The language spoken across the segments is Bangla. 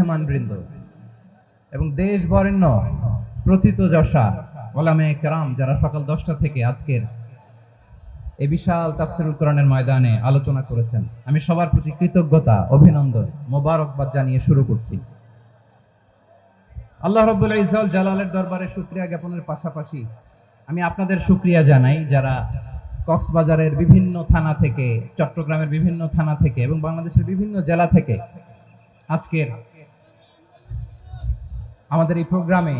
মেহমানবৃন্দ এবং দেশ বরেণ্য প্রথিতযশা ওলামায়ে কেরাম যারা সকাল 10টা থেকে আজকের এই বিশাল তাফসীরুল কোরআনের ময়দানে আলোচনা করেছেন, আমি সবার প্রতি কৃতজ্ঞতা, অভিনন্দন, মোবারকবাদ জানিয়ে শুরু করছি। আল্লাহ রাব্বুল ইজ্জত জালালের দরবারে শুকরিয়া জ্ঞাপনের পাশাপাশি আমি আপনাদের শুকরিয়া জানাই যারা কক্সবাজারের বিভিন্ন থানা থেকে, চট্টগ্রামের বিভিন্ন থানা থেকে এবং বাংলাদেশের বিভিন্ন জেলা থেকে আজকের আমাদের এই প্রোগ্রামে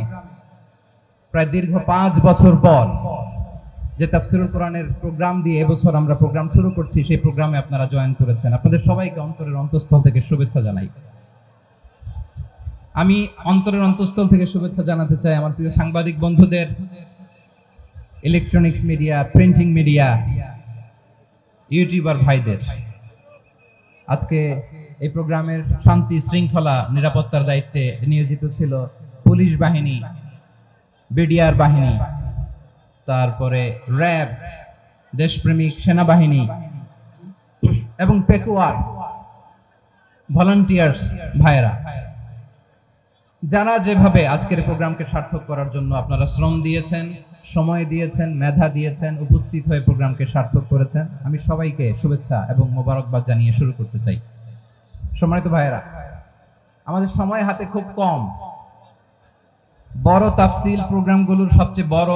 প্রায় দীর্ঘ 5 বছর পর যে তাফসীরুল কোরআনের প্রোগ্রাম দিয়ে এবছর আমরা প্রোগ্রাম শুরু করছি, সেই প্রোগ্রামে আপনারা জয়েন করেছেন। আপনাদের সবাইকে অন্তরের অন্তঃস্থল থেকে শুভেচ্ছা জানাই। আমি অন্তরের অন্তঃস্থল থেকে শুভেচ্ছা জানাতে চাই আমার প্রিয় সাংবাদিক বন্ধুদের, electronics media, printing media, YouTuber ভাইদের। আজকে এই প্রোগ্রামের শান্তি শৃঙ্খলা নিরাপত্তার দায়িত্বে নিয়োজিত ছিল পুলিশ বাহিনী, বিডিআর বাহিনী, তারপরে র্যাব, দেশপ্রেমিক সেনাবাহিনী এবং পেকুয়ার ভলান্টিয়ার্স ভাইরা, যারা যেভাবে আজকের প্রোগ্রামকে সার্থক করার জন্য আপনারা শ্রম দিয়েছেন, সময় দিয়েছেন, মেধা দিয়েছেন, উপস্থিত হয়ে প্রোগ্রামকে সার্থক করেছেন, আমি সবাইকে শুভেচ্ছা এবং মোবারকবাদ জানিয়ে শুরু করতে চাই। সম্মানিত ভাইয়েরা, আমাদের সময় হাতে খুব কম। বড় তাফসীল প্রোগ্রামগুলোর সবচেয়ে বড়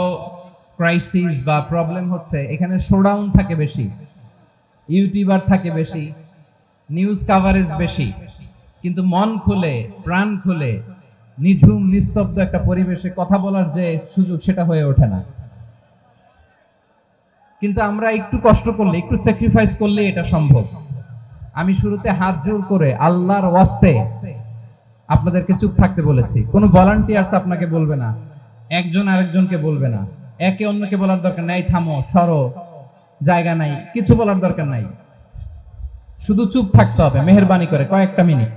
ক্রাইসিস বা প্রবলেম হচ্ছে এখানে শোডাউন থাকে বেশি, ইউটিউবার থাকে বেশি, নিউজ কাভারেজ বেশি, কিন্তু মন খুলে, প্রাণ খুলে, নিঝুম নিস্তব্ধ একটা পরিবেশে কথা বলার যে সুযোগ, সেটা হয়ে ওঠে না। কিন্তু আমরা একটু কষ্ট করলে, একটু স্যাক্রিফাইস করলে এটা সম্ভব। আমি শুরুতে হাত জোর করে আল্লাহর ওয়াস্তে আপনাদেরকে চুপ থাকতে বলেছি। কোনো ভলান্টিয়ার্স আপনাকে বলবে না, একজন আরেকজনকে বলবে না, একে অন্যকে বলার দরকার নাই, থামো, সরো, জায়গা নাই, কিছু বলার দরকার নাই। শুধু চুপ থাকতে হবে মেহেরবানি করে কয়েকটা মিনিট।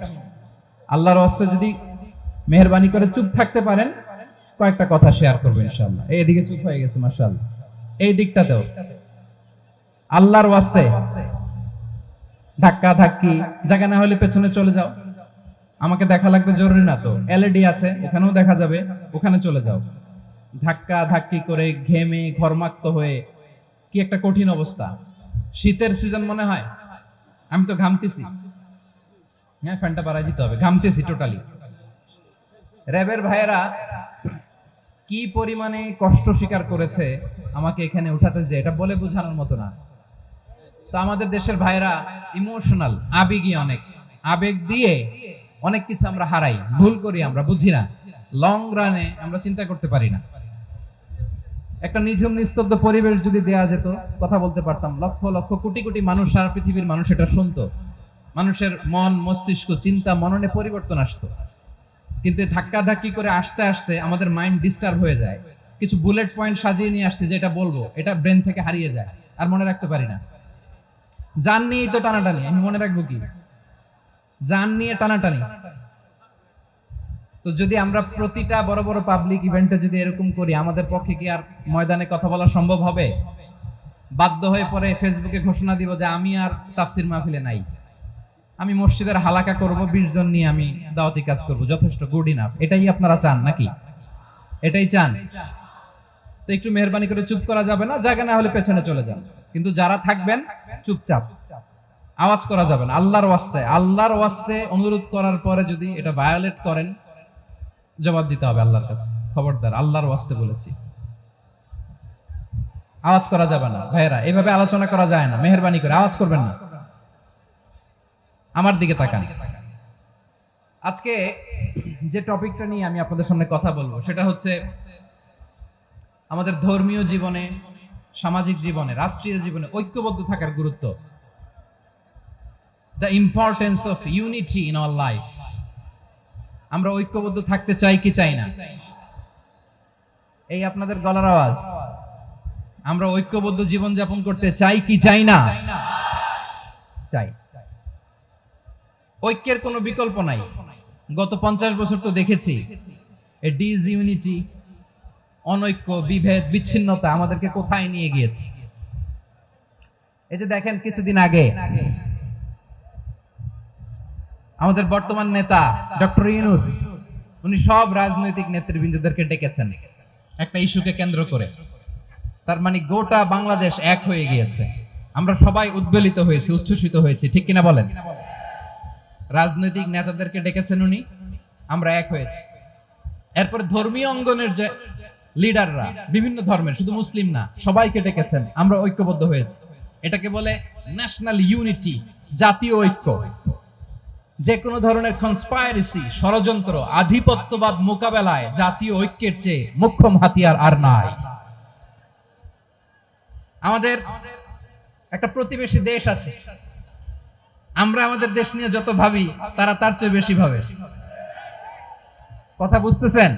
আল্লাহর ওয়াস্তে যদি মেহেরবানি করে চুপ থাকতে পারেন, কয়েকটা কথা শেয়ার করবেন ইনশাআল্লাহ। এইদিকে চুপ হয়ে গেছে মাশাআল্লাহ, এই দিকটাতেও আল্লাহর ওয়াস্তে ধাক্কা ধাক্কি জায়গা না হলে পেছনে চলে যাও। আমাকে দেখা লাগবে জরুরি না তো, এলইডি আছে, ওখানেও দেখা যাবে, ওখানে চলে যাও। ধাক্কা ধাক্কি করে ঘেমে ঘরমাক্ত হয়ে কি একটা কঠিন অবস্থা। শীতের সিজন মনে হয়, আমি তো ঘামতেছি। হ্যাঁ, ফ্যানটা বাড়াই দিতে হবে, ঘামতেছি টোটালি। র্যাবের ভাইয়েরা কি পরিমাণে কষ্ট স্বীকার করেছে আমাকে এখানে উঠাতে, যে এটা বলে বোঝানোর মতো না। তো আমাদের দেশের ভাইয়েরা ইমোশনাল, আবেগী, অনেক আবেগ দিয়ে অনেক কিছু আমরা হারাই, ভুল করি, আমরা বুঝি না, লং রানে আমরা চিন্তা করতে পারি না। একটা নিঝুম নিস্তব্ধ পরিবেশ যদি দেয়া যেত, কথা বলতে পারতাম, লক্ষ লক্ষ কোটি কোটি মানুষ, সারা পৃথিবীর মানুষ এটা শুনতো, মানুষের মন, মস্তিষ্ক, চিন্তা, মননে পরিবর্তন আসতো। কিন্তু ধাক্কা ধাক্কি করে আসতে আসতে আমাদের মাইন্ড ডিস্টার্ব হয়ে যায়। কিছু বুলেট পয়েন্ট সাজিয়ে নিয়ে আসছে, যেটা বলবো এটা ব্রেন থেকে হারিয়ে যায়, আর মনে রাখতে পারি না। জান নিয়েই তো টানাটানি, আমি মনে রাখবো কি? জান নিয়ে টানাটানি। তো যদি আমরা প্রতিটা বড় বড় পাবলিক ইভেন্টে যদি এরকম করি, আমাদের পক্ষে কি আর ময়দানে কথা বলা সম্ভব হবে? বাধ্য হয়ে পরে ফেসবুকে ঘোষণা দিব যে আমি আর তাফসীর মাহফিলে নাই, আমি মসজিদের হালাকা করব, 20 জন নিয়ে আমি দাওয়াতি কাজ করব, যথেষ্ট, গুড ইনাফ। এটাই আপনারা চান নাকি? এটাই চান? তো একটু মেহেরবানি করে চুপ করা যাবে না? জায়গা না হলে পেছনে চলে যান, কিন্তু যারা থাকবেন চুপচাপ, আওয়াজ করা যাবে না। আল্লাহর ওয়াস্তে, আল্লাহর ওয়াস্তে অনুরোধ করার পরে যদি এটা ভায়োলেট করেন, জবাব দিতে হবে আল্লাহর কাছে। খবরদার, আল্লাহর ওয়াস্তে বলেছি, আওয়াজ করা যাবে না। ভাইয়েরা, এইভাবে আলোচনা করা যায় না, মেহেরবানি করে আওয়াজ করবেন না। আমার দিকে তাকান। আজকে যে টপিকটা নিয়ে আমি আপনাদের সামনে কথা বলবো, সেটা হচ্ছে আমাদের ধর্মীয় জীবনে, সামাজিক জীবনে, রাষ্ট্রীয় জীবনে ঐক্যবদ্ধ থাকার গুরুত্ব। The importance of unity in our life. আমরা ঐক্যবদ্ধ থাকতে চাই কি চাই না? এই আপনাদের গলার আওয়াজ। আমরা ঐক্যবদ্ধ জীবন যাপন করতে চাই কি চাই না? চাই। ঐক্যের কোনো বিকল্প নাই। গত 50 বছর তো দেখেছি এই ডিসইউনিটি, অনৈক্য, বিভেদ, বিচ্ছিন্নতা আমাদেরকে কোথায় নিয়ে গিয়েছে। এই যে দেখেন, কিছুদিন আগে আমাদের বর্তমান নেতা ডক্টর ইউনূস, উনি সব রাজনৈতিক নেতৃবৃন্দদেরকে ডেকেছেন একটা ইস্যুকে কেন্দ্র করে। তার মানে গোটা বাংলাদেশ এক হয়ে গিয়েছে। আমরা সবাই উদ্বেলিত হয়েছি, উচ্ছ্বসিত হয়েছি, ঠিক কিনা বলেন? রাজনৈতিক নেতাদেরকে ডেকেছেন উনি, আমরা এক হয়েছি। এরপর ধর্মীয় অঙ্গনের যে লিডাররা, বিভিন্ন ধর্মের, শুধু মুসলিম না, সবাইকে ডেকেছেন, আমরা ঐক্যবদ্ধ হয়েছি। এটাকে বলে ন্যাশনাল ইউনিটি, জাতীয় ঐক্য। যে কোনো ধরনের কনস্পাইরেসি, ষড়যন্ত্র, আধিপত্যবাদ মোকাবেলায় জাতীয় ঐক্যের চেয়ে মোক্ষম হাতিয়ার আর নাই। আমাদের একটা প্রতিবেশী দেশ আছে, আমরা আমাদের দেশ নিয়ে যত ভাবি তারা তার চেয়ে বেশি ভাবে। কথা বুঝতেছেন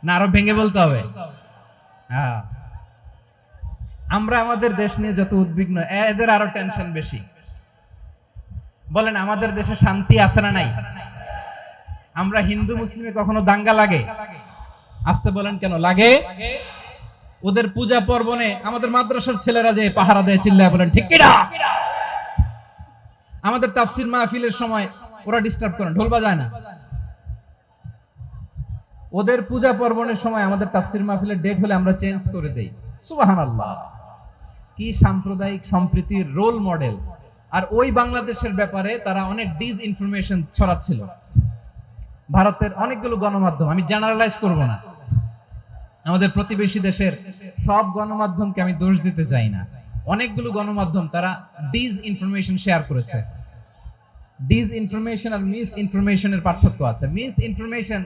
না? আরো ভেঙে বলতে হবে। হ্যাঁ, আমরা আমাদের দেশ নিয়ে যত উদ্বিগ্ন, এদের আরো টেনশন বেশি। বলেন, আমাদের দেশে শান্তি আছে না নাই? আমরা হিন্দু মুসলিমে কখনো দাঙ্গা লাগে? আসতে বলেন, কেন লাগে? ওদের পূজা পর্বণে আমাদের মাদ্রাসার ছেলেরা যে পাহারা দেয়, চিল্লায় বলেন ঠিক কিনা? আমাদের তাফসির মাহফিলের সময় ওরা ডিস্টার্ব করেন, ঢোল বাজায় না। ওদের পূজা পর্বণের সময় আমাদের তাফসির মাহফিলের ডেট হলে আমরা চেঞ্জ করে দেই। সুবহানাল্লাহ, কি সাম্প্রদায়িক সম্প্রীতির রোল মডেল। আর ওই বাংলাদেশের ব্যাপারে তারা অনেক ডিসইনফরমেশন ছড়াচ্ছিল। ভারতের অনেকগুলো গণমাধ্যম, আমি জেনারেলাইজ করব না, আমাদের প্রতিবেশী দেশের সব গণমাধ্যমকে আমি দোষ দিতে চাই না, অনেকগুলো গণমাধ্যম তারা ডিসইনফরমেশন শেয়ার করেছে। ডিসইনফরমেশন আর মিস ইনফরমেশনের পার্থক্য আছে। মিস ইনফরমেশন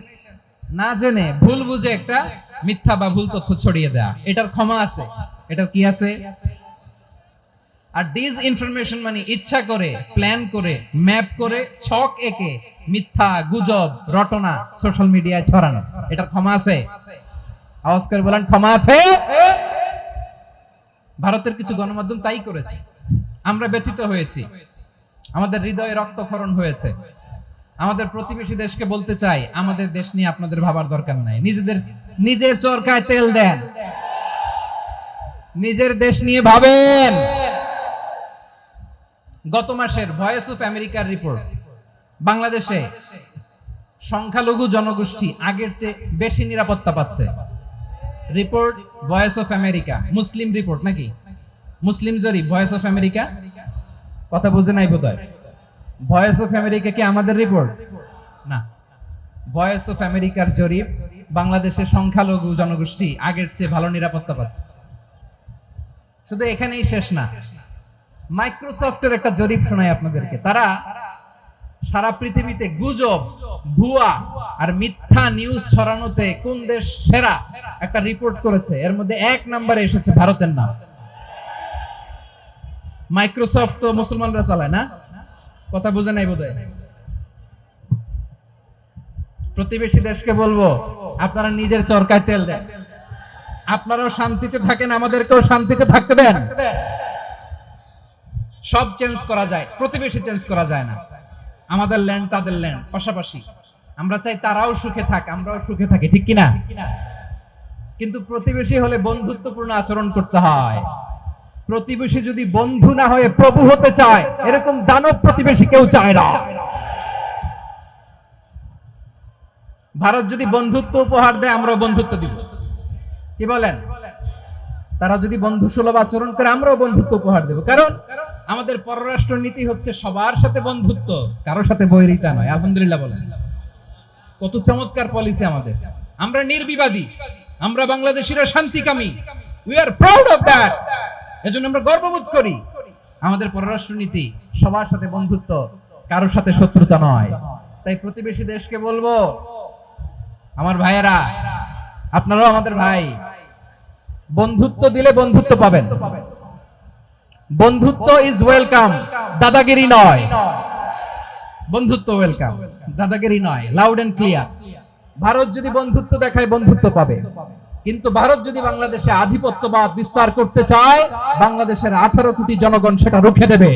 না জেনে ভুল বুঝে একটা মিথ্যা বা ভুল তথ্য ছড়িয়ে দেয়া, এটার ক্ষমা আছে, এটার কি আছে? আর ডিসইনফরমেশন মানে ইচ্ছা করে, প্ল্যান করে, ম্যাপ করে, ছক এঁকে মিথ্যা, গুজব, রটনা সোশ্যাল মিডিয়ায় ছড়ানো, এটার ক্ষমা আছে? আওয়াজ করে বলেন, ক্ষমা আছে? ভারতের কিছু গণমাধ্যম তাই করেছে, আমরা ব্যথিত হয়েছি, আমাদের হৃদয়ে রক্তক্ষরণ হয়েছে। আমাদের প্রতিবেশী দেশকে বলতে চাই, আমাদের দেশ নিয়ে আপনাদের ভাবার দরকার নাই, নিজের চরকায় তেল দেন, নিজের দেশ নিয়ে ভাবেন। গত মাসের ভয়েস অফ আমেরিকার রিপোর্ট, বাংলাদেশে সংখ্যালঘু জনগোষ্ঠী আগের চেয়ে বেশি নিরাপত্তা পাচ্ছে। Report voice of America, Muslim report নাকি? মুসলিম জরিপ, ভয়েস অফ আমেরিকা। কথা বুঝে নাই বোধহয়। ভয়েস অফ আমেরিকা কি আমাদের রিপোর্ট না? ভয়েস অফ আমেরিকার জরিপ, বাংলাদেশের সংখ্যালঘু জনগোষ্ঠী আগের চেয়ে ভালো নিরাপত্তা পাচ্ছে। শুধু এখানেই শেষ না, মাইক্রোসফটের একটা জরিপ শোনাই আপনাদেরকে। তারা সারা পৃথিবীতে গুজব, ভুয়া আর মিথ্যা নিউজ ছড়ানোতে কোন দেশ সেরা একটা রিপোর্ট করেছে। এর মধ্যে 1 নম্বরে এসেছে ভারতের নাম। মাইক্রোসফট তো মুসলমানরা চালায় না? কথা বুঝে নাই বোধহয়। প্রতিবেশী দেশকে বলবো, আপনারা নিজের চরকায় তেল দেন, আপনারাও শান্তিতে থাকেন, আমাদেরকেও শান্তিতে থাকতে দেন। সব চেঞ্জ করা যায়, প্রতিবেশী চেঞ্জ করা যায় না। আমাদের ল্যান্ড তাদের ল্যান্ড, পাশাপাশি। আমরা চাই তারাও সুখে থাক, আমরাও সুখে থাকি, ঠিক কিনা? কিন্তু প্রতিবেশী হলে বন্ধুত্বপূর্ণ আচরণ করতে হয়। প্রতিবেশী যদি বন্ধু না হয়ে প্রভু হতে চায়, এরকম দানব প্রতিবেশী কেউ চায় না। ভারত যদি বন্ধুত্ব উপহার দেয়, আমরাও বন্ধুত্ব দিব, কি বলেন? তারা যদি বন্ধু সুলভ আচরণ করে, আমরাও বন্ধুত্ব উপহার দেব। কারণ আমাদের পররাষ্ট্র নীতি হচ্ছে সবার সাথে বন্ধুত্ব, কারোর সাথে বৈরিতা নয়। আলহামদুলিল্লাহ বলেন, কত চমৎকার পলিসি আমাদের। আমরা নির্বিবাদী, আমরা বাংলাদেশিরা শান্তিকামী, we are proud of that. এজন্য আমরা গর্ববোধ করি। আমাদের পররাষ্ট্র নীতি সবার সাথে বন্ধুত্ব, কারোর সাথে শত্রুতা নয়। তাই প্রতিবেশী দেশকে বলবো, আমার ভাইয়েরা, আপনারাও আমাদের ভাই, বন্ধুত্ব দিলে বন্ধুত্ব পাবেন। বন্ধুত্ব ইজ ওয়েলকাম, দাদাগিরি নয়। বন্ধুত্ব ওয়েলকাম, দাদাগিরি নয়। Loud and clear. ভারত যদি বন্ধুত্ব দেখায়, বন্ধুত্ব পাবে। কিন্তু ভারত যদি বাংলাদেশে আধিপত্যবাদ বিস্তার করতে চায়, বাংলাদেশের 18 কোটি জনগণ সেটা রুখে দেবে।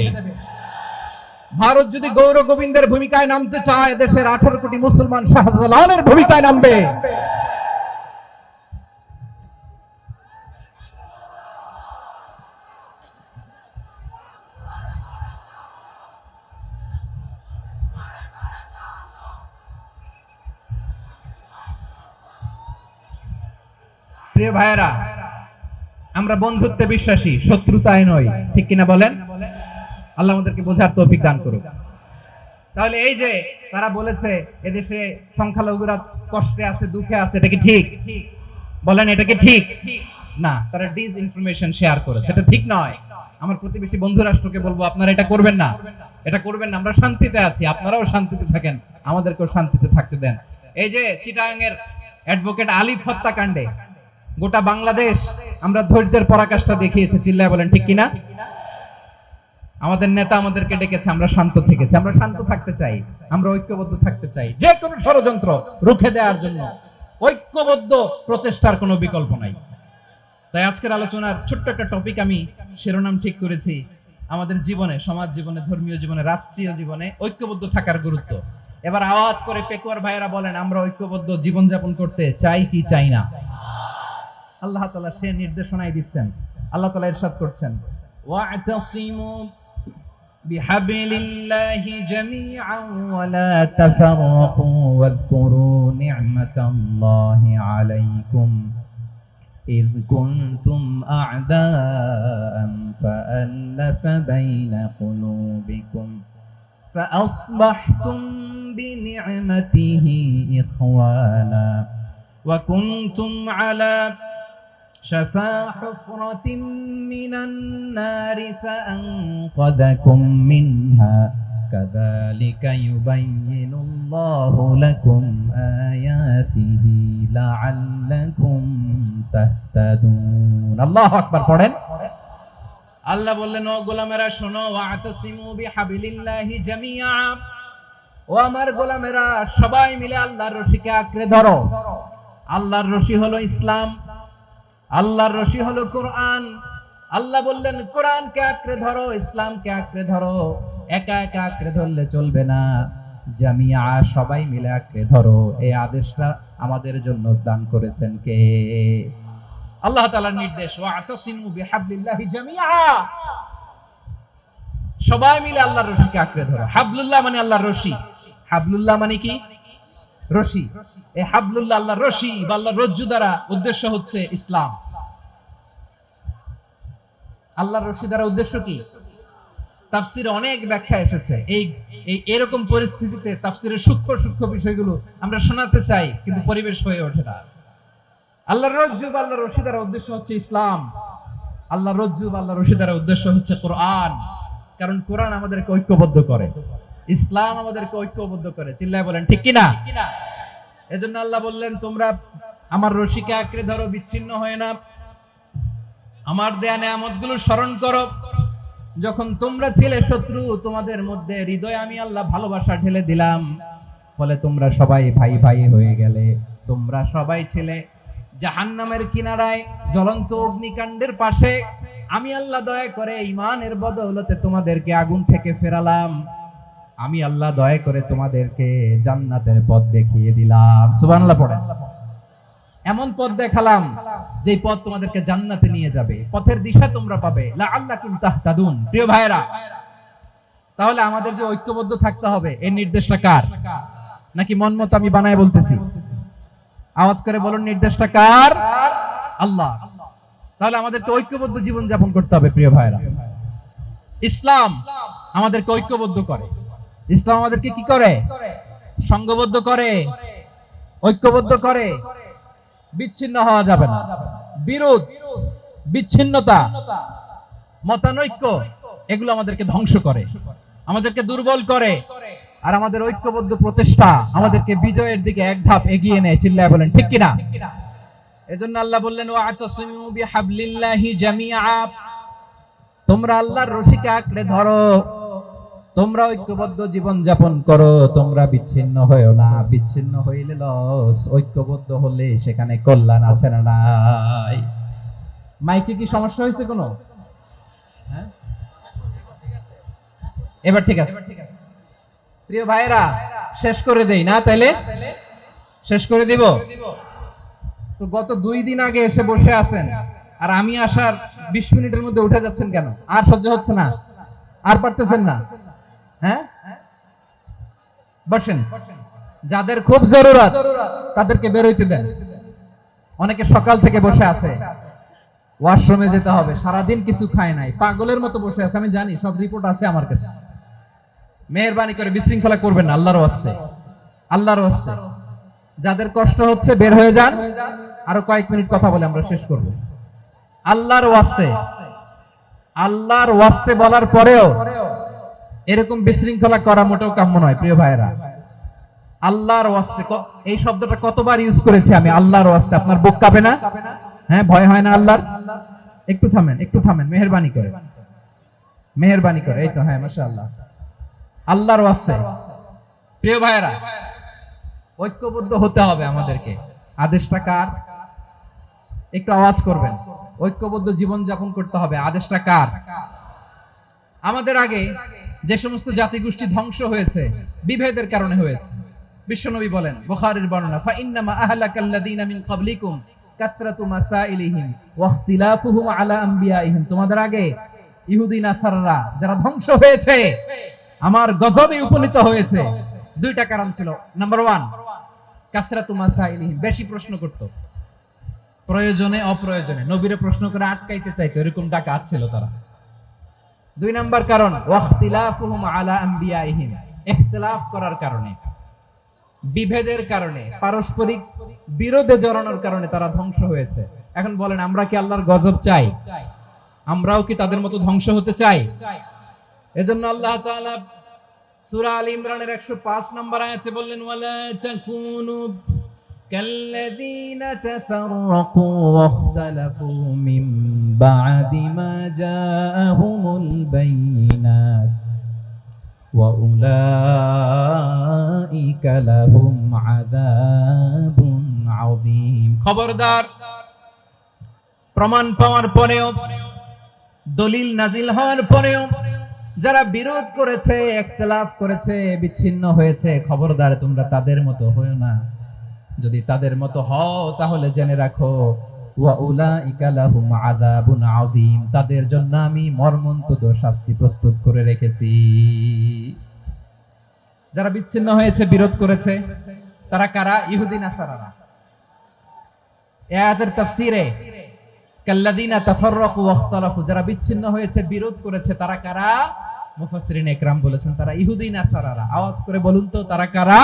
ভারত যদি গৌর গোবিন্দের ভূমিকায় নামতে চায়, দেশের 18 কোটি মুসলমান শাহজালালের ভূমিকায় নামবে। প্রিয় ভাইয়েরা, আমরা বন্ধুত্বে বিশ্বাসী, শত্রুতায় নই, ঠিক কিনা বলেন? আল্লাহ আমাদেরকে বোঝার তৌফিক দান করুক। তাহলে এই যে তারা বলেছে এদেশে সংখ্যালঘুরা কষ্টে আছে, দুঃখে আছে, এটা কি ঠিক? বলেন, এটা কি ঠিক? না, তারা ডিস ইনফরমেশন শেয়ার করেছে, এটা ঠিক নয়। আমার প্রতিবেশী বন্ধু রাষ্ট্রকে বলবো, আপনারা এটা করবেন না, এটা করবেন না। আমরা শান্তিতে আছি, আপনারাও শান্তিতে থাকেন, আমাদেরকেও শান্তিতে থাকতে দেন। এই যে চিটাগাং এর অ্যাডভোকেট আলিফ হত্যাকাণ্ডে গোটা বাংলাদেশ আমরা ধৈর্যের পরাকাষ্ঠা দেখিয়েছে, চিল্লায় বলেন ঠিক কিনা? আমাদের নেতা আমাদেরকে ডেকেছে, আমরা শান্ত থেকেছি। আমরা শান্ত থাকতে চাই, আমরা ঐক্যবদ্ধ থাকতে চাই। যে কোনো ষড়যন্ত্র রুখে দেওয়ার জন্য ঐক্যবদ্ধ প্রচেষ্টার কোনো বিকল্প নাই। তাই আজকের আলোচনার ছোট্ট একটা টপিক আমি শিরোনাম ঠিক করেছি, আমাদের জীবনে, সমাজ জীবনে, ধর্মীয় জীবনে, রাষ্ট্রীয় জীবনে ঐক্যবদ্ধ থাকার গুরুত্ব। এবার আওয়াজ করে পেকুয়ার ভাইয়েরা বলেন, আমরা ঐক্যবদ্ধ জীবনযাপন করতে চাই কি চাই না? আল্লাহ তাআলা সে নির্দেশনাই দিচ্ছেন। আল্লাহ তাআলা ইরশাদ করছেন, ওয়া'তাসিমু বিহাবলিল্লাহি জামিআন ওয়া লা তাফাররাকু ওয়াযকুরু নি'মাতাল্লাহি আলাইকুম إذ كنتم أعداء فألف بين قلوبكم فأصبحتم بنعمته إخوانا وكنتم على شفا حفرة من النار فأنقذكم منها كذلك يبين الله لكم آياته لعلكم تهتدون الله أكبر পড়েন। আল্লাহ বললেন, ও গোলামেরা শোনো, ওয়া'তাসিমু বিহাবলিল্লাহি জামিআ, ও আমার গোলামেরা সবাই মিলে আল্লাহর রশিকে আঁকড়ে ধরো। আল্লাহর রশি হলো ইসলাম, আল্লাহর রশি হলো কোরআন। আল্লাহ বললেন কোরআনকে আঁকড়ে ধরো, ইসলামকে আঁকড়ে ধরো। একা একা আঁকড়ে ধরলে চলবে না, জামিয়া, সবাই মিলে আঁকড়ে ধরো। এই আদেশটা আমাদের জন্য দান করেছেন কে? আল্লাহ তাআলার নির্দেশ, ওয়া'তাসিমু বিহাবলিল্লাহি জামিআ, সবাই মিলে আল্লাহর রশিকে আঁকড়ে ধরো। হাবলুল্লাহ মানে আল্লাহর রশি। হাবলুল্লাহ মানে কি? রশি। এই হাবলুল্লাহ আল্লাহর রশি বা আল্লাহর রজ্জু দ্বারা উদ্দেশ্য হচ্ছে ইসলাম। আল্লাহর রশি দ্বারা উদ্দেশ্য কি? তাফসিরে অনেক ব্যাখ্যা এসেছে। এই এরকম পরিস্থিতিতে তাফসিরের সূক্ষ্ম সূক্ষ্ম বিষয়গুলো আমরা শোনাতে চাই, কিন্তু পরিবেশ হয়ে ওঠে না। আল্লাহর রজ্জু বা আল্লাহর রশি দ্বারা উদ্দেশ্য হচ্ছে ইসলাম। আল্লাহর রজ্জু বা আল্লাহর রশি দ্বারা উদ্দেশ্য হচ্ছে কোরআন। কারণ কোরআন আমাদেরকে ঐক্যবদ্ধ করে, ইসলাম আমাদেরকে ঐক্যবদ্ধ করে। চিল্লায় বলেন ঠিক কিনা? এজন্য আল্লাহ বললেন, তোমরা আমার রশিকে আঁকড়ে ধরো, বিচ্ছিন্ন হয় না। আমার দেয়া নেয়ামতগুলো স্মরণ করো। যখন তোমরা ছিলে শত্রু, তোমাদের মধ্যে হৃদয়ে আমি আল্লাহ ভালোবাসা ঢেলে দিলাম, ফলে তোমরা সবাই ভাই ভাই হয়ে গেলে। তোমরা সবাই ছিলে জাহান্নামের কিনারায়, জ্বলন্ত অগ্নিকাণ্ডের পাশে। আমি আল্লাহ দয়া করে ঈমানের বদৌলতে তোমাদেরকে আগুন থেকে ফেরালাম। আমি আল্লাহ দয়া করে তোমাদেরকে জান্নাতের পথ দেখিয়ে দিলাম। সুবহানাল্লাহ পড়েন। এমন পথ দেখালাম যে পথ তোমাদেরকে জান্নাতে নিয়ে যাবে, পথের দিশা তোমরা পাবে। লাআল্লাকুম তাহতাদুন। প্রিয় ভাইরা, তাহলে আমাদের যে ঐক্যবদ্ধ থাকতে হবে, এই নির্দেশটা কার? নাকি মন মতো আমি বানায় বলতেছি? আওয়াজ করে বলুন, নির্দেশটা কার? আল্লাহ। তাহলে আমাদেরকে ঐক্যবদ্ধ জীবন যাপন করতে হবে। প্রিয় ভাইরা, ইসলাম আমাদেরকে ঐক্যবদ্ধ করে। ইসলাম আমাদেরকে কি করে? সংঘবদ্ধ করে, ঐক্যবদ্ধ করে। বিচ্ছিন্ন হওয়া যাবে না। বিরোধ, বিচ্ছিন্নতা, মতানৈক্য, এগুলো আমাদেরকে ধ্বংস করে, আমাদেরকে দুর্বল করে। আর আমাদের ঐক্যবদ্ধ প্রচেষ্টা আমাদেরকে বিজয়ের দিকে এক ধাপ এগিয়ে নেয়। চিল্লায় বলেন ঠিক কিনা? এজন্য আল্লাহ বললেন, ওয়া'তাসিমু বিহাবলিল্লাহি জামিআ, তোমরা আল্লাহর রশিকে আঁকড়ে ধরো, তোমরা ঐক্যবদ্ধ জীবন যাপন করো, তোমরা বিচ্ছিন্ন হয়েও না। বিচ্ছিন্ন হইলে লস, ঐক্যবদ্ধ হলে সেখানে কল্যাণ আছে না নাই? মাইকে কি সমস্যা হয়েছে কোনো? হ্যাঁ, এবার ঠিক আছে। প্রিয় ভাইরা, শেষ করে দেই না? তাইলে শেষ করে দিব তো। গত 2 দিন আগে এসে বসে আছেন, আর আমি আসার 20 মিনিটের মধ্যে উঠে যাচ্ছেন কেন? আর সহ্য হচ্ছে না? আর পারতেছেন না? হ্যাঁ, বসেন। যাদের খুব জরুরত তাদেরকে বের হইতে দেন। অনেকে সকাল থেকে বসে আছে, ওয়াশরুমে যেতে হবে, সারাদিন কিছু খায় নাই, পাগলের মতো বসে আছে। আমি জানি, সব রিপোর্ট আছে আমার কাছে। মেহেরবানি করে বিশৃঙ্খলা করবেন না, আল্লাহর ওয়াস্তে, আল্লাহর ওয়াস্তে। যাদের কষ্ট হচ্ছে বের হয়ে যান, আরো কয়েক মিনিট কথা বলে আমরা শেষ করব। আল্লাহর ওয়াস্তে, আল্লাহর ওয়াস্তে বলার পরেও এরকম বিশৃঙ্খলা করা মোটেও কাম্য নয় প্রিয় ভাইয়েরা। আল্লাহর ওয়াস্তে, এই শব্দটা কতবার ইউজ করেছি আমি, আল্লাহর ওয়াস্তে। আপনার বুক কাঁপে না? হ্যাঁ, ভয় হয় না আল্লাহর? একটু থামেন, একটু থামেন, মেহেরবানি করে, মেহেরবানি করে। এই তো, হ্যাঁ, মাশাআল্লাহ। আল্লাহর ওয়াস্তে প্রিয় ভাইয়েরা, ঐক্যবদ্ধ হতে হবে আমাদেরকে। আদেশটা কার? একটু আওয়াজ করবেন। ঐক্যবদ্ধ জীবন যাপন করতে হবে। আদেশটা কার? আমাদের আগে যে সমস্ত জাতিগোষ্ঠী ধ্বংস হয়েছে বিভেদের কারণে হয়েছে। বিশ্বনবী বলেন, বুখারীর বর্ণনা, ফা ইন্নামা আহলাকাল্লাযীনা মিন ক্বাবলিকুম কাসরাতু মাসাইলিহিম ওয়া ইখতিলাফুহুম আলা আমবিয়াইহিম। তোমাদের আগে ইহুদি নাসারারা যারা ধ্বংস হয়েছে, আমার গজবে উপনীত হয়েছে, দুইটা কারণ ছিল। নাম্বার 1, কাসরাতু মাসাইলিহিম, বেশি প্রশ্ন করত, প্রয়োজনে অপ্রয়োজনে নবীরে প্রশ্ন করে আটকাইতে চাইতো, এরকম ডাকাত ছিল তারা। 2 নাম্বার কারণ, ওয়াখতিলাফুহুম আলা আমবিয়াইহিম, ইখতিলাফ করার কারণে, বিভেদের কারণে, পারস্পরিক বিরোধে জড়ানোর কারণে তারা ধ্বংস হয়েছে। এখন বলেন, আমরা কি আল্লাহর গজব চাই? আমরাও কি তাদের মতো ধ্বংস হতে চাই? এজন্য আল্লাহ তাআলা সূরা আল ইমরানের 105 নম্বর আয়াতে বললেন, ওয়ালা তাকুনু কাল্লাযীনা তাফাররাকু ওয়াখতালাফু মিন বা'দি মা জাআহুমুল বায়িনাত ওয়া উলাইকা লাহুম আযাবুন আযীম। খবরদার, প্রমাণ পাওয়ার পরেও, দলিল নাজিল হওয়ার পরেও যারা বিরোধ করেছে, ইখতিলাফ করেছে, বিচ্ছিন্ন হয়েছে, খবরদার তোমরা তাদের মতো হয়ো না। যদি তাদের মতো হও তাহলে জেনে রাখো, ওয়া উলাইকা লাহুম আযাবুন আযীম, তাদের জন্য আমি মর্মন্তুদ শাস্তি প্রস্তুত করে রেখেছি। যারা বিচ্ছিন্ন হয়েছে, বিরোধ করেছে, তারা কারা? ইহুদি নাসারারা। এই আয়াতের তাফসীরে কাল্লাযীনা তাফাররাকু ওয়াখতালাফু, যারা বিচ্ছিন্ন হয়েছে, বিরোধ করেছে, তারা কারা? মুফাসসিরিন ইকরাম বলেছেন তারা ইহুদি নাসারারা। আওয়াজ করে বলুন তো, তারা কারা?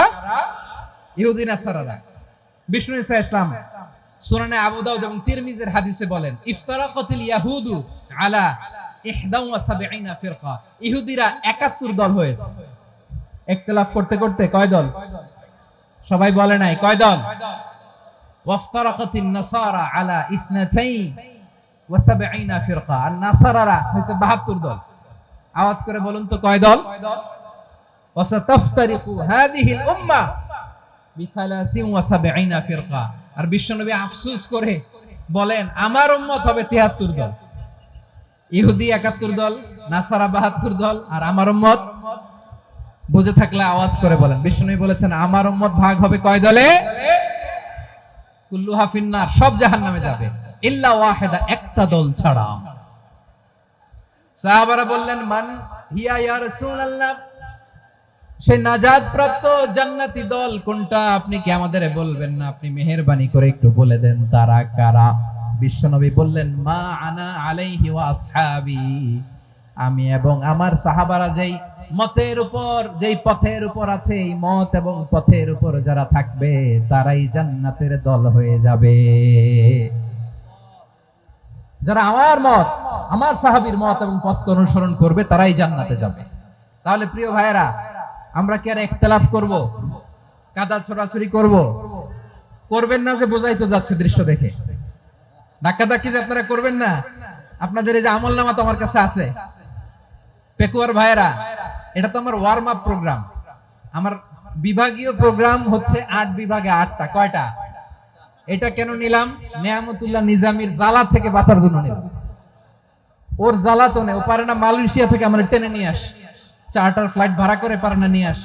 ইহুদি নাসারারা। বিষ্ণু ঈসা ইসলাম সুনানে আবু দাউদ এবং তিরমিজির হাদিসে বলেন, ইফতারাকাতিল ইয়াহুদু আলা 71 ফিরকা, ইহুদিরা 71 দল হয়েছে। ইখতিলাফ করতে করতে কয় দল? সবাই বলে নাই, কয় দল? ওয়াফতারাকাতিন নাসারা আলা 72 ফিরকা, আর নাসারারা হইছে 72 দল। আওয়াজ করে বলুন তো, কয় দল? ওয়াসাতাফতারিকু হাযিহিল উম্মাহ বি73 ফিরকা। আর বিশ্বনবী আফসোস করে বলেন, আমার উম্মত হবে 73 দল। ইহুদি 71 দল, নাসারা 72 দল, আর আমার উম্মত, বুঝে থাকলে আওয়াজ করে বলেন। বিশ্বনবী বলেছেন, আমার উম্মত ভাগ হবে কয় দলে? কুল্লুহা ফিন্নার, সব জাহান্নামে যাবে, ইল্লা ওয়াহিদা, একটা দল ছাড়া। সাহাবারা বললেন, মান হিয়া ইয়া রাসূলুল্লাহ, সেই নাজাত প্রাপ্ত জান্নাতি দল কোনটা? আপনি কি আমাদের বলবেন না? আপনি মেহেরবানি করে একটু বলে দেন তারা কারা। বিশ্বনবী বললেন, মা আনা আলাইহি ওয়া আসহাবি, আমি এবং আমার সাহাবারা যেই মতের উপর, যেই পথের উপর আছে, এই মত এবং পথের উপর যারা থাকবে তারাই জান্নাতের দল হয়ে যাবে। যারা আমার মত, আমার সাহাবীর মত এবং পথকে অনুসরণ করবে তারাই জান্নাতে যাবে। তাহলে প্রিয় ভাইয়েরা, আমরা কি আর ইখতিলাফ করব? কাদা ছোড়াছুরি করব? করবেন না যে বোঝাই তো যাচ্ছে দৃশ্য দেখে। ধাক্কাধাক্কি যে আপনারা করবেন না। আপনাদের এই যে আমলনামা তো আমার কাছে আছে। পেকুয়ার ভাইয়েরা, এটা তো আমার ওয়ার্ম আপ প্রোগ্রাম। আমার বিভাগীয় প্রোগ্রাম হচ্ছে 8 বিভাগে 8টা। কয়টা? এটা কেন নিলাম? নেয়ামতুল্লাহ নিজামীর জ্বালা থেকে বাঁচার জন্য নিলাম। ওর জ্বালাতনে ও পারে না মালয়েশিয়া থেকে আমরা টেনে নিয়ে আস, চার্টার ফ্লাইট ভাড়া করে পারে না নিয়ে আস।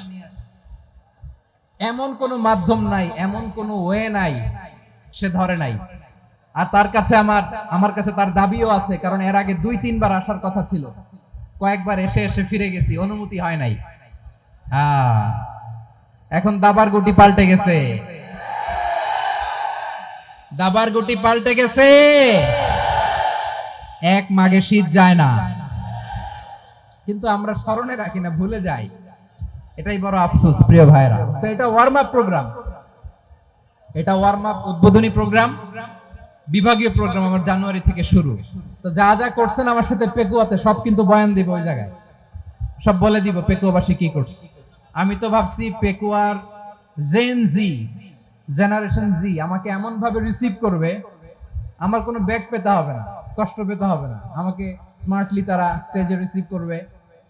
এমন কোন মাধ্যম নাই, এমন কোন ওয়ে নাই সে ধরে নাই। আর তার কাছে আমার কাছে তার দাবিও আছে, কারণ এর আগে 2-3 বার আসার কথা ছিল, কয়েকবার এসে এসে ফিরে গেছি, অনুমতি হয় নাই। এখন দাবার গুটি পাল্টে গেছে। দাবার গুটি পাল্টে গেছে। এক মাঘে শীত যায় না, কিন্তু আমরা স্মরণে রাখি না, ভুলে যাই। এটাই বড় আফসোস প্রিয় ভাইরা। তো এটা ওয়ার্ম আপ প্রোগ্রাম, এটা ওয়ার্ম আপ উদ্বোধনী প্রোগ্রাম, বিভাগীয় প্রোগ্রাম আমার জানুয়ারি থেকে শুরু। তো যা যা করছেন আমার সাথে পেকুয়াতে সব কিন্তু বয়ান দিব, ওই জায়গায় সব বলে দিব পেকুয়াবাসী কি করছে। আমি তো ভাবছি পেকুয়ার জেন জি, জেনারেশন জি আমাকে এমন ভাবে রিসিভ করবে, আমার কোনো ব্যাক পেতে হবে না, কষ্ট পেতে হবে না। আমাকে স্মার্টলি তারা স্টেজে রিসিভ করবে,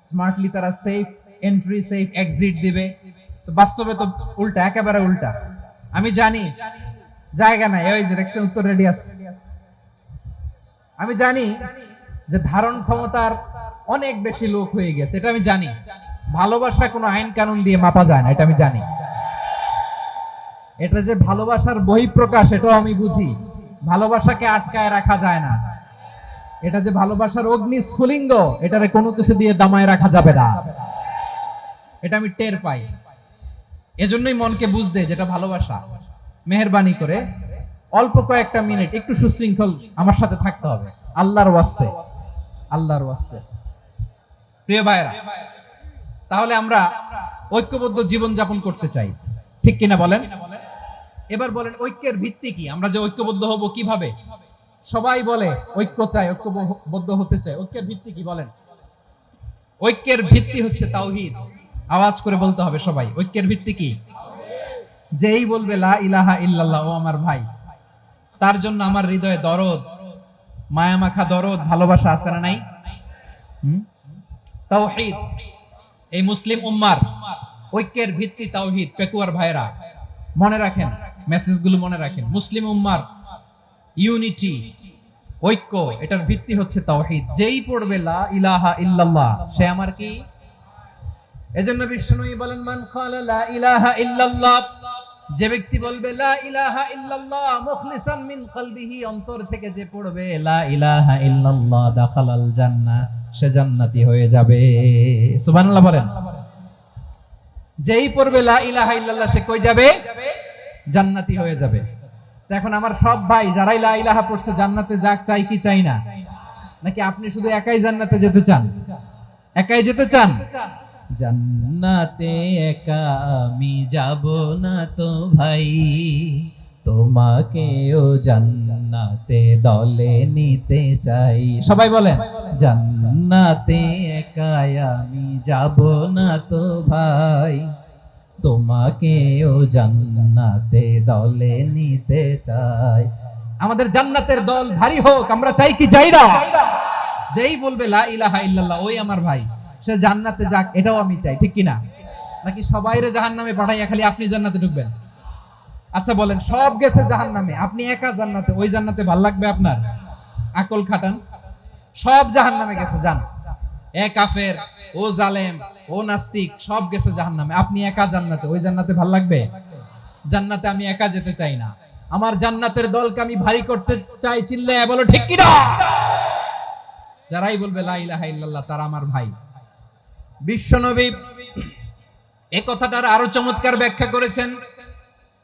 স্মার্টলি তারা সেফ এন্ট্রি সেফ এক্সিট দিবে। তো বাস্তবে তো উল্টা, একেবারে উল্টা। আমি জানি জায়গা নাই, ওই যে দেখছেন উত্তর রেডি আছে। আমি জানি যে ধারণ ক্ষমতার অনেক বেশি লোক হয়ে গেছে, এটা আমি জানি। ভালোবাসা কোনো আইন কানুন দিয়ে মাপা যায় না, এটা আমি জানি। এটা যে ভালোবাসার বহিঃপ্রকাশ, এটাও আমি বুঝি। ভালোবাসাকে আটকায় রাখা যায় না। এটা যে ভালোবাসার অগ্নি স্ফুলিঙ্গ, এটারে কোনো কিছু দিয়ে দামায় রাখা যাবে না, এটা আমি টের পাই। এজন্যই মনকে বুঝতে যেটা ভালোবাসা। মেহেরবানি করে অল্প কয়েকটা মিনিট একটু সুশৃঙ্খল আমার সাথে থাকতে হবে, আল্লাহর ওয়াস্তে, আল্লাহর ওয়াস্তে। প্রিয় ভাইরা, তাহলে আমরা ঐক্যবদ্ধ জীবন যাপন করতে চাই, ঠিক কিনা বলেন? এবার বলেন ঐক্যের ভিত্তি কি? আমরা যে ঐক্যবদ্ধ হব কিভাবে? সবাই বলে ঐক্য চাই, ঐক্যবদ্ধ হতে চাই। ঐক্যের ভিত্তি কি বলেন? ঐক্যের ভিত্তি হচ্ছে তাওহীদ। আওয়াজ করে বলতে হবে সবাই, ঐক্যের ভিত্তি কি? যেই বলবে লা ইলাহা ইল্লাল্লাহ, ও আমার ভাই, তার জন্য আমার হৃদয়ে দরদ, মায়া মাখা দরদ, ভালোবাসা আছে না নাই? তাওহীদ। এই মুসলিম উম্মার ঐক্যের ভিত্তি তাওহীদ। পেকুয়ার ভাইরা মনে রাখেন, মেসেজগুলো মনে রাখেন। মুসলিম উম্মার ইউনিটি, ঐক্য, এটার ভিত্তি হচ্ছে তাওহীদ। যেই পড়বে লা ইলাহা ইল্লাল্লাহ, সে আমার কি? এজন্য বিষ্ণুই বলেন মান ক্বালা লা ইলাহা ইল্লাল্লাহ, যে ব্যক্তি বলবে লা ইলাহা ইল্লাল্লাহ মুখলিসান মিন কলবিহি, অন্তর থেকে যে পড়বে লা ইলাহা ইল্লাল্লাহ, দাখালাল জান্নাহ, সে জান্নাতি হয়ে যাবে। সুবহানাল্লাহ বলেন। যেই পড়বে লা ইলাহা ইল্লাল্লাহ, সে কই যাবে? জান্নাতি হয়ে যাবে। তো এখন আমার সব ভাই যারাই লা ইলাহা পড়ছে জান্নাতে যাক, চাই কি চাই না? নাকি আপনি শুধু একাই জান্নাতে যেতে চান? একাই যেতে চান? জান্নাতে একা আমি যাব না তো ভাই, তোমাকেও জান্নাতে দলে নিতে চাই। সবাই বলেন জান্নাতে একা আমি যাব না তো ভাই, তোমাকেও জান্নাতে দলে নিতে চাই। আমাদের জান্নাতের দল ভারী হোক, আমরা চাই কি চাই না? যেই বলবে লা ইলাহা ইল্লাল্লাহ, ওই আমার ভাই, সে জান্নাতে যাক, এটাও আমি চাই, ঠিক কিনা? নাকি সবাইরে জাহান্নামে পাঠাইয়া খালি আপনি জান্নাতে ঢুকবেন? আচ্ছা বলেন, সব গেছে জাহান্নামে, আপনি একা জান্নাতে, ওই জান্নাতে ভাল লাগবে আপনার? আকল খাটান। সব জাহান্নামে গেছে, যান। এ কাফের, ও জালেম, ও নাস্তিক, সব গেছে জাহান্নামে, আপনি একা জান্নাতে, ওই জান্নাতে ভাল লাগবে? জান্নাতে আমি একা যেতে চাই না, আমার জান্নাতের দলকে আমি ভারী করতে চাই। চিল্লায় বলো ঠিক কিনা? যারাই বলবে লা ইলাহা ইল্লাল্লাহ, তারা আমার ভাই। বিশ্বনবী এই কথাটার আরো চমৎকার ব্যাখ্যা করেছেন।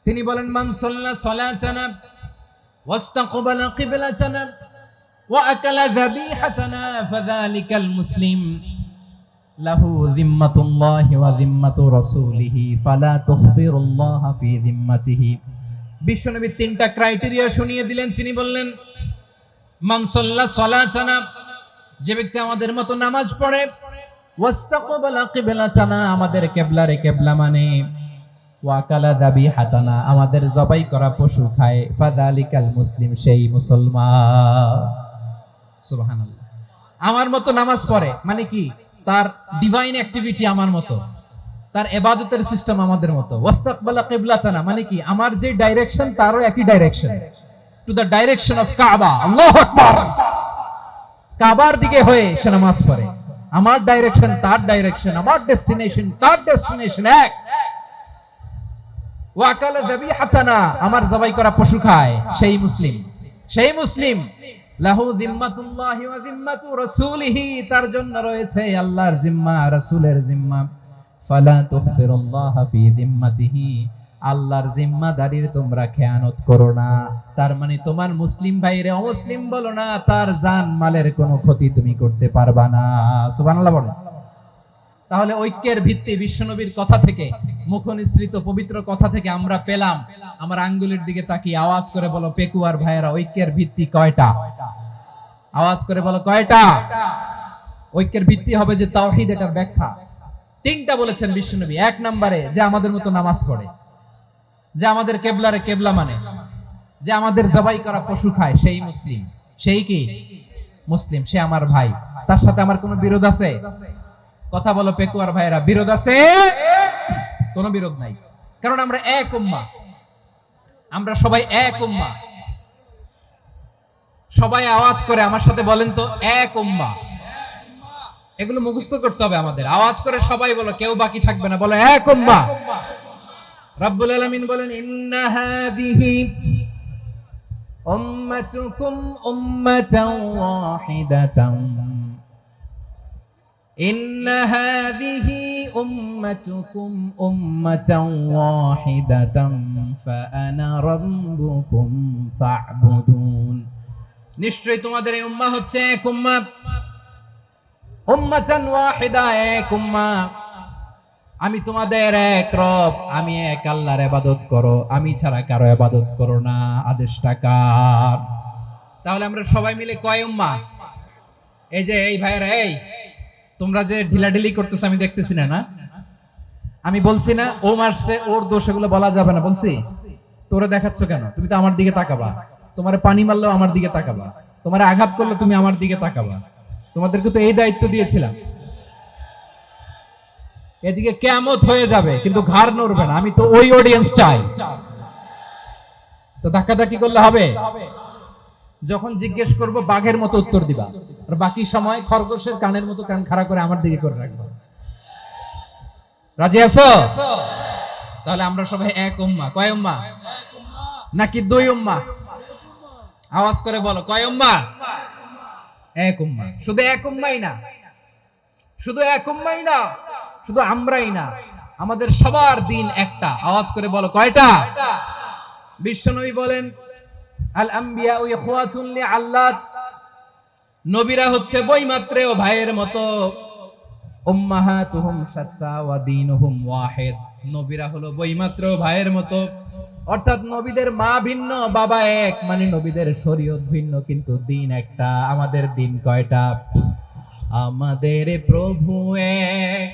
তিনি বলেন মান সাল্লা সালাতানা ওয়াস্তাকবালা কিবলাতানা ওয়া আকালা যাবিহাতানা ফাযালিকাল মুসলিম লাহু যিম্মাতুল্লাহি ওয়া যিম্মাতু রাসূলিহি ফালা তুখফিরুল্লাহা ফি যিম্মাতিহি। বিশ্বনবী তিনটা ক্রাইটেরিয়া শুনিয়ে দিলেন। তিনি বললেন মান সাল্লা সালাতানা, যে ব্যক্তি আমাদের মতো নামাজ পড়ে, ওয়াস্তাকবালা কিবলাতানা, আমাদের কিবলারে কিবলা মানে, ওয়াকালা যাবিহাতানা, আমাদের জবাই করা পশু খায়, ফাযালিকাল মুসলিম, সেই মুসলমান। সুবহানাল্লাহ। আমার মতো নামাজ পড়ে মানে কি? তার ডিভাইন অ্যাক্টিভিটি আমার মতো, তার ইবাদতের সিস্টেম আমাদের মতো। ওয়াস্তাকবালা কিবলাতানা মানে কি? আমার যে ডাইরেকশন তারও একই direction, to the direction of কাবা। আল্লাহু আকবার। কাবার দিকে হয়ে সে নামাজ পড়ে। আমার ডাইরেকশন তার ডাইরেকশন, আমার ডেস্টিনেশন তার ডেস্টিনেশন এক। ওয়াকালা যাবিহাতানা, আমার জবাই করা পশু খায়, সেই মুসলিম। সেই মুসলিম লাহু যিম্মাতুল্লাহি ওয়া যিম্মাতু রাসূলিহি, তার জন্য রয়েছে আল্লাহর জিম্মা, রাসূলের জিম্মা। ফালা তুখফিরুল্লাহা ফি যিম্মাতিহি, আল্লাহর জিম্মাদারির তোমরা খেয়ানত করো না। তার মানে তোমার মুসলিম ভাইরে অমুসলিম বলো না, তার জান মালের কোনো ক্ষতি তুমি করতে পারবা না। সুবহানাল্লাহ বলো। তাহলে ঐক্যের ভিত্তি বিশ্বনবীর কথা থেকে, মুখনিসৃত পবিত্র কথা থেকে আমরা পেলাম। আমার আঙ্গুলের দিকে তাকিয়ে আওয়াজ করে বলো পেকুয়ার ভাইয়েরা, ঐক্যের ভিত্তি কয়টা? আওয়াজ করে বলো কয়টা? ঐক্যের ভিত্তি হবে যে তাওহীদ, এটার ব্যাখ্যা তিনটা বলেছেন বিশ্বনবী। এক নম্বরে যে আমাদের মতো নামাজ পড়ে, যে আমাদের কেবলারে কেবলা মানে, যে আমাদের জবাই করা পশু খায়, সেই মুসলিম। সেই কি মুসলিম? সে আমার ভাই। তার সাথে আমার কোনো বিরোধ আছে? কথা বলো পেকুয়ার ভাইরা, বিরোধ আছে? কোনো বিরোধ নাই, কারণ আমরা এক উম্মাহ, আমরা সবাই এক উম্মাহ। সবাই আওয়াজ করে আমার সাথে বলেন তো, এক উম্মাহ। এগুলো মুখস্থ করতে হবে আমাদের। আওয়াজ করে সবাই বলো, কেউ বাকি থাকবে না, বলো এক উম্মাহ। রব্বুল আলামিন বলেন, ইন্না হাদিহি উম্মাতুকুম উম্মাতান ওয়াহিদাতান, ইন্না হাদিহি উম্মাতুকুম উম্মাতান ওয়াহিদাতান ফাআনা রাব্বুকুম ফা'বুদুন। নিশ্চয়ই তোমাদের এই উম্মাহ হচ্ছে এক উম্মাহ, উম্মাতান ওয়াহিদা, এক উম্মাহ। আমি তোমাদের এক রব, আমি এক আল্লাহর ইবাদত করো, আমি ছাড়া কারো ইবাদত করো না। আদেশটা কার? তাহলে আমরা সবাই মিলে কয় উম্মাহ? এই যে এই ভাইরা, এই তোমরা যে ঢিলাঢিলি করতেছ আমি দেখতেছি না, না আমি বলছি না ও মারছে ওর দোষ, এগুলো বলা যাবে না বলছি? তোরে দেখাচ্ছ কেন? তুমি তো আমার দিকে তাকাবা। তোমারে পানি মারলেও আমার দিকে তাকাবা, তোমারে আঘাত করলে তুমি আমার দিকে তাকাবা। তোমাদেরকে তো এই দায়িত্ব দিয়েছিলাম। এদিকে কিয়ামত হয়ে যাবে কিন্তু ঘাড় নড়বে না, আমি তো ওই অডিয়েন্স চাই। তো ধাক্কাধাক্কি করলে হবে? যখন জিজ্ঞেস করব বাঘের মতো উত্তর দিবা, আর বাকি সময় খরগোশের কানের মতো কান খাড়া করে আমার দিকে করে রাখবা। রাজি আছো? তাহলে আমরা সবাই এক উম্মাহ। কয় উম্মাহ? নাকি দুই উম্মাহ? আওয়াজ করে বলো, কয় উম্মাহ? এক উম্মাহ। শুধু এক উম্মাহই না, শুধু এক উম্মাহই না, শুধু আমরাই না, আমাদের সবার দিন একটা। আওয়াজ করে বলো কয়টা? বিশ্বনবী বলেন, আল আম্বিয়াউ ইখওয়াতুন লিআল্লাত, নবীরা হচ্ছে বৈমাত্রেয় ভাইয়ের মতো। উম্মাহাতুহুম শাত্তা ওয়া দীনুহুম ওয়াহিদ, নবীরা হলো বৈমাত্রেয় ভাইয়ের মতো। অর্থাৎ নবীদের মা ভিন্ন, বাবা এক, মানে নবীদের শরীয়ত ভিন্ন কিন্তু দিন একটা। আমাদের দিন কয়টা? আমাদের প্রভু এক,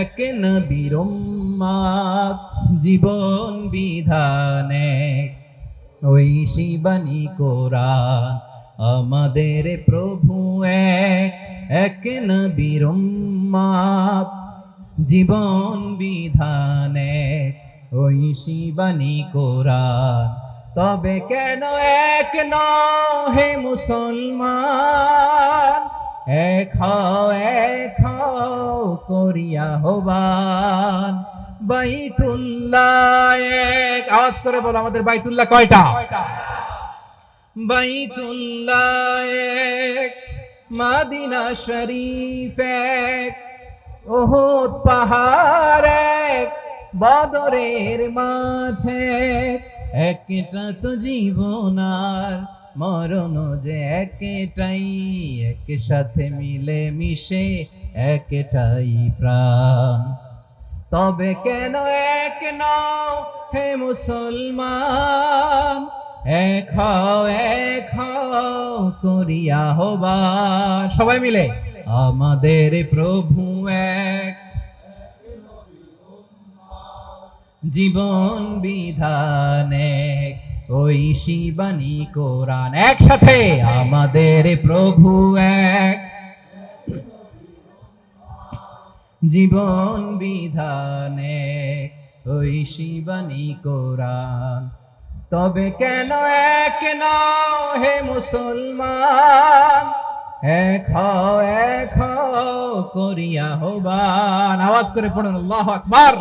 এক নবীর উম্মাত, জীবন বিধান এক, ওই শিবানী কোরআন। আমাদের প্রভু এক, এক নবীর উম্মাত, জীবন বিধান এক, ওই শিবানী কোরআন। তবে কেন এক নও হে মুসলমান, এক হও করিয়া হবান। বাইতুল্লাহ এক, আওয়াজ করে বলো আমাদের বাইতুল্লাহ কয়টা? বাইতুল্লাহ এক, মদিনা শরীফ এক, উহুদ পাহাড় এক, বদরের মাঠ এক। একটা তো জীবন আর মরণ যে একটাই, একসাথে মিলে মিশে একটাই প্রাণ। তবে কেন এক নও হে মুসলমান, এক হও করিয়া হবান। সবাই মিলে, আমাদের প্রভু এক, জীবন বিধান এক, ওই শিবানী কোরআন। একসাথে, আমাদের প্রভু এক, জীবন বিধান এক, ওই শিবানী কোরআন। তবে কেন এক নও হে মুসলমান, এক হও করিয়া হবান। আওয়াজ করে পড়ুন আল্লাহু আকবার।